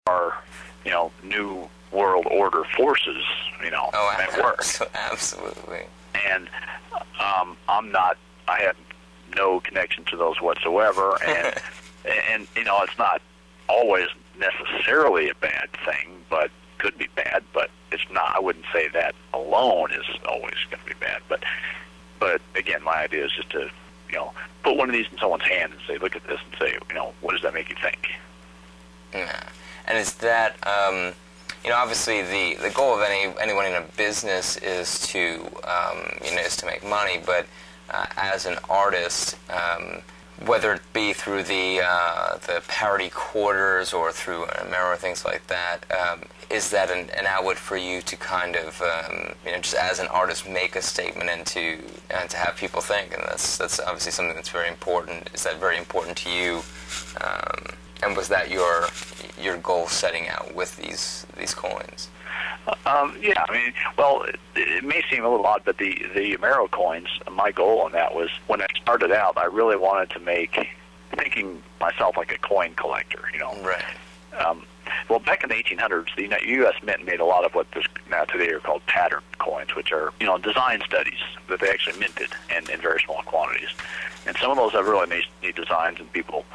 our, new world order forces, at work. Absolutely. And I have no connection to those whatsoever, and it's not always necessarily a bad thing, but could be bad, but it's not. I wouldn't say that alone is always going to be bad, but again, my idea is just to, put one of these in someone's hand and say, look at this, and say, what does that make you think? Yeah. And is that, obviously the goal of anyone in a business is to, is to make money, but as an artist, whether it be through the parody quarters or through Amero or things like that, is that an outlet for you to kind of, just as an artist make a statement and to have people think? And that's obviously something that's very important. Is that very important to you? And was that your goal setting out with these coins? Yeah, it may seem a little odd, but the Amero coins, my goal on that was, when I started out, I really wanted to thinking myself like a coin collector, Right. Well, back in the 1800s, the U.S. Mint made a lot of what now today are called pattern coins, which are, design studies that they actually minted in very small quantities. And some of those have really neat designs, and people,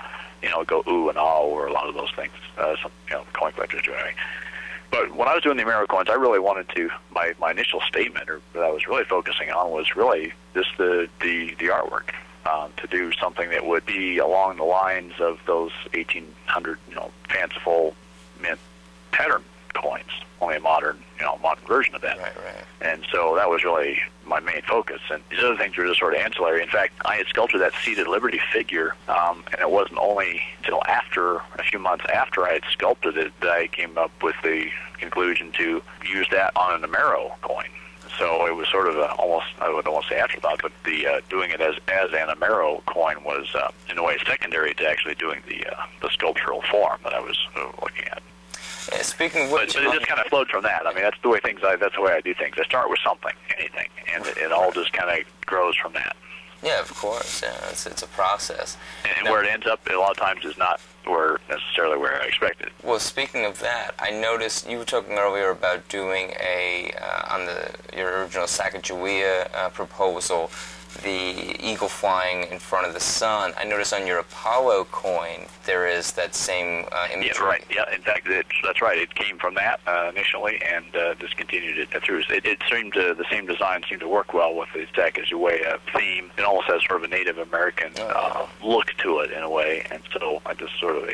go ooh and ah over a lot of those things. Coin collectors do anyway. But when I was doing the Amero coins, I really wanted to, my initial statement, or that I was really focusing on, was really just the artwork, to do something that would be along the lines of those 1800, fanciful mint pattern coins, only a modern version of that. Right. And so that was really my main focus. And these other things were just sort of ancillary. In fact, I had sculpted that seated Liberty figure, and it wasn't only until a few months after I had sculpted it, that I came up with the conclusion to use that on an Amero coin. So it was sort of I would almost say afterthought, but the doing it as an Amero coin was, in a way, secondary to actually doing the sculptural form that I was looking at. Yeah, speaking of which, but it just kind of flowed from that. That's the way that's the way I do things. I start with something, anything, and it all just kind of grows from that. Yeah, of course. Yeah, it's a process. And where it ends up, a lot of times, is not necessarily where I expected. Well, speaking of that, I noticed you were talking earlier about doing on your original Sacagawea proposal, the eagle flying in front of the sun. I noticed on your Apollo coin there is that same imagery. Yeah, right. Yeah, in fact, that's right. It came from that initially, and just continued it through. It seemed the same design seemed to work well with the Sacagawea theme. It almost has sort of a Native American look to it in a way, and so I just sort of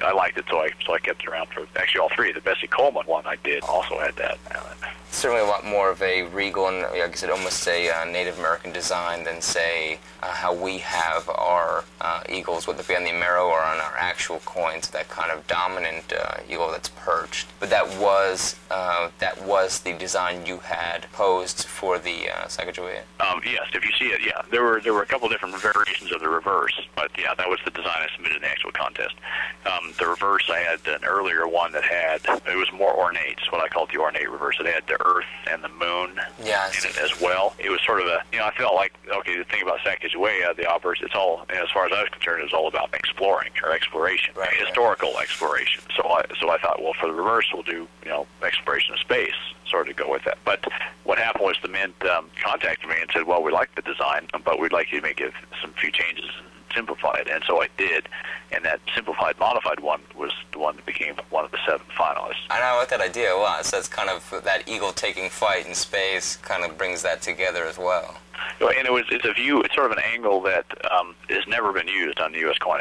I liked it, so I kept it around for actually all three. The Bessie Coleman one I did also had that. Certainly a lot more of a regal and, like I said, almost a Native American design than, say, how we have our eagles, whether it be on the Amero or on our actual coins, that kind of dominant eagle that's perched. But that was the design you had posed for the Sacagawea. Yes, if you see it, yeah. There were a couple different variations of the reverse, but yeah, that was the design I submitted in the actual contest. The reverse, I had an earlier one that it was more ornate. It's what I called the ornate reverse. It had the Earth and the Moon in it as well. It was sort of I felt like, okay, the thing about Sacagawea, the obverse, it's all, as far as I was concerned, it was all about exploration, right, historical exploration. So I thought, well, for the reverse, we'll do, exploration of space, sort of go with that. But what happened was the Mint contacted me and said, well, we like the design, but we'd like you to make some few changes and simplify it. And so I did, and that simplified, modified one was the one that became one of the 7 finalists. I like that idea a lot. So that's kind of that eagle taking flight in space kind of brings that together as well. And it's a view, it's sort of an angle that has never been used on the U.S. coin.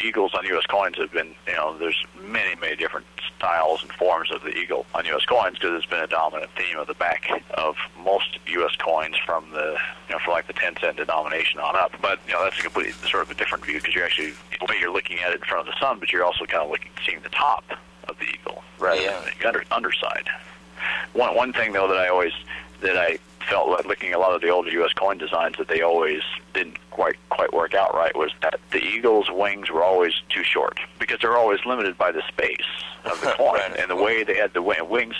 Eagles on U.S. coins have been, there's many, many different styles and forms of the eagle on U.S. coins, because it's been a dominant theme of the back of most U.S. coins from the, for like the 10-cent denomination on up. But, that's a completely sort of a different view, because you're looking at it in front of the sun, but you're also kind of seeing the top of the eagle rather than the underside. One thing, though, that I felt like looking at a lot of the older U.S. coin designs that they always didn't quite work out right was that the eagle's wings were always too short, because they're always limited by the space of the coin. Right. And the way they had the wings,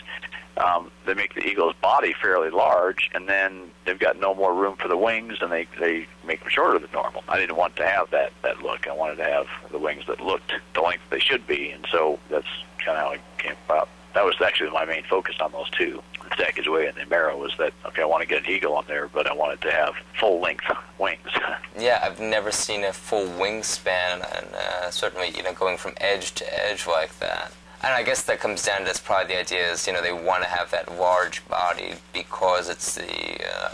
they make the eagle's body fairly large, and then they've got no more room for the wings, and they make them shorter than normal. I didn't want to have that look. I wanted to have the wings that looked the length they should be, and so that's kind of how it came about. That was actually my main focus on those two. The Stackage Way and the Amero was that, okay, I want to get an eagle on there, but I wanted to have full-length wings. Yeah, I've never seen a full wingspan, and certainly, going from edge to edge like that. And I guess that comes down to, that's probably the idea is, they want to have that large body because it's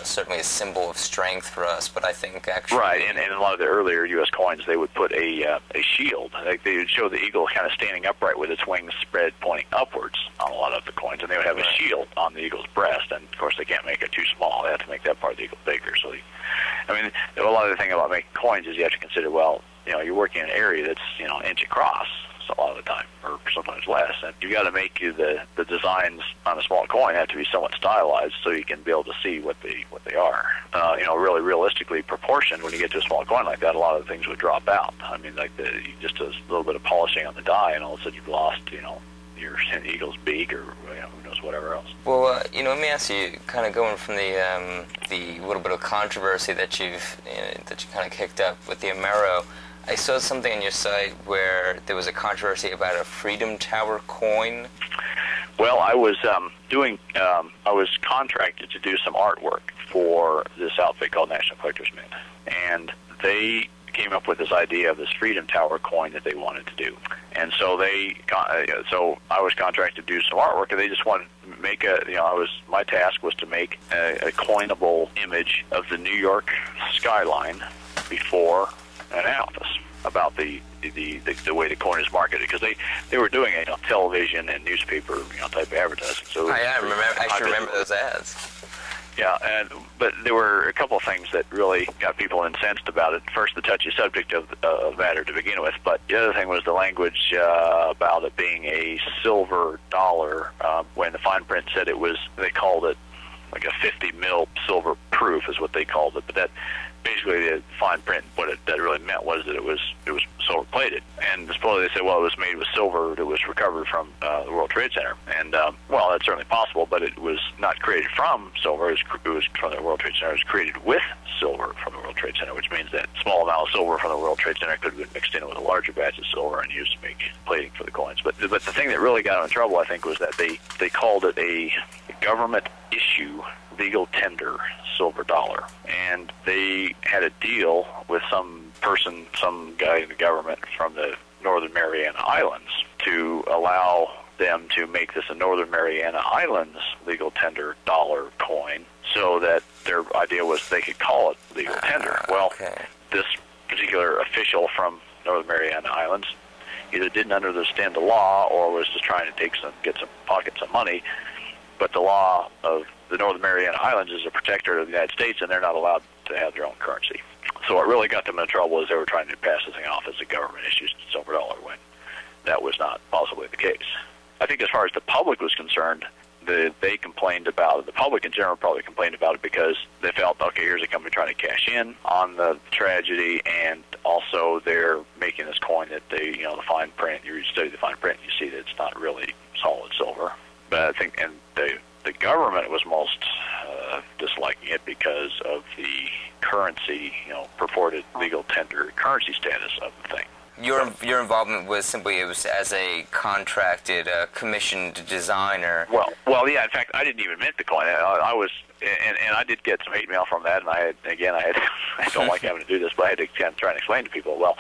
certainly a symbol of strength for us, but I think actually... Right, and in a lot of the earlier U.S. coins, they would put a shield. Like they would show the eagle kind of standing upright with its wings spread pointing upwards on a lot of the coins, and they would have a shield on the eagle's breast, and of course they can't make it too small. They have to make that part of the eagle bigger. So, a lot of the thing about making coins is you have to consider, well, you're working in an area that's, an inch across, a lot of the time, or sometimes less, and you got to make the designs on a small coin have to be somewhat stylized so you can be able to see what they are. Really realistically proportioned. When you get to a small coin like that, a lot of the things would drop out. Just a little bit of polishing on the die, and all of a sudden you've lost, your eagle's beak, or who knows, whatever else. Well, let me ask you, kind of going from the little bit of controversy that you kind of kicked up with the Amero. I saw something on your site where there was a controversy about a Freedom Tower coin. Well, I was I was contracted to do some artwork for this outfit called National Collectors Mint, and they came up with this idea of this Freedom Tower coin that they wanted to do. And so so I was contracted to do some artwork, and they just wanted to make my task was to make a coinable image of the New York skyline before and after about the way the coin is marketed, because they were doing a television and newspaper type of advertising. So I remember those ads. Yeah, but there were a couple of things that really got people incensed about it. First, the touchy subject of matter to begin with, but the other thing was the language about it being a silver dollar. When the fine print said they called it like a 50 mil silver proof is what they called it, but that basically the fine print, that really meant was that it was silver plated. And supposedly they said, well, it was made with silver that was recovered from the World Trade Center. And well, that's certainly possible, but it was not created from silver. It was from the World Trade Center. It was created with silver from the World Trade Center, which means that small amount of silver from the World Trade Center could have been mixed in with a larger batch of silver and used to make plating for the coins. But the thing that really got them in trouble, I think, was that they called it a government issue legal tender silver dollar, and they had a deal with some guy in the government from the Northern Mariana Islands to allow them to make this a Northern Mariana Islands legal tender dollar coin, so that their idea was they could call it legal tender. Well, this particular official from Northern Mariana Islands either didn't understand the law or was just trying to pocket some money. But the law of the Northern Mariana Islands is a protector of the United States, and they're not allowed to have their own currency. So what really got them in trouble is they were trying to pass this thing off as a government-issued silver dollar when that was not possibly the case. I think as far as the public was concerned, they complained about it. The public in general probably complained about it because they felt, okay, here's a company trying to cash in on the tragedy, and also they're making this coin that the fine print, you study the fine print, you see that it's not really solid silver. But I think, and the government was most disliking it because of the currency, purported legal tender currency status of the thing. Your involvement was simply, it was as a contracted, commissioned designer. Well, yeah. In fact, I didn't even mint the coin. I was, and I did get some hate mail from that. And I don't like having to do this, but I had to kind of try and explain to people. Well,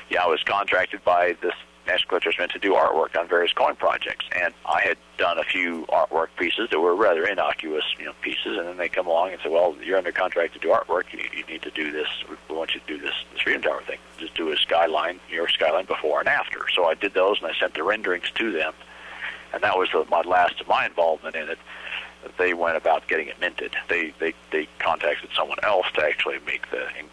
yeah, I was contracted by this National Collectors Mint to do artwork on various coin projects, and I had done a few artwork pieces that were rather innocuous, pieces, and then they come along and say, well, you're under contract to do artwork, you need to do this, we want you to do this Freedom Tower thing, just do a skyline, New York skyline before and after. So I did those, and I sent the renderings to them, and that was my last of my involvement in it. They went about getting it minted. They contacted someone else to actually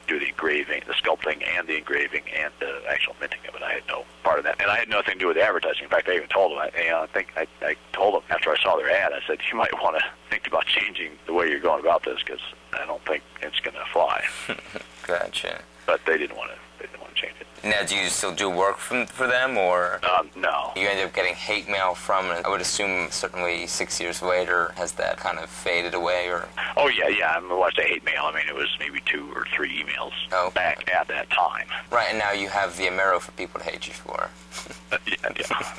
do the engraving, the sculpting, and the engraving, and the actual minting of it. I had no part of that, and I had nothing to do with the advertising. In fact, I even told them. I told them after I saw their ad, I said, you might want to think about changing the way you're going about this, because I don't think it's going to fly. Gotcha. but they didn't want to. They didn't want to change it. Now, do you still do work for them, or no? You ended up getting hate mail from it. I would assume certainly 6 years later, has that kind of faded away, or? Oh yeah. I mean, when I say hate mail, I mean it was maybe 2 or 3 emails back at that time. Right, and now you have the Amero for people to hate you for. Yeah.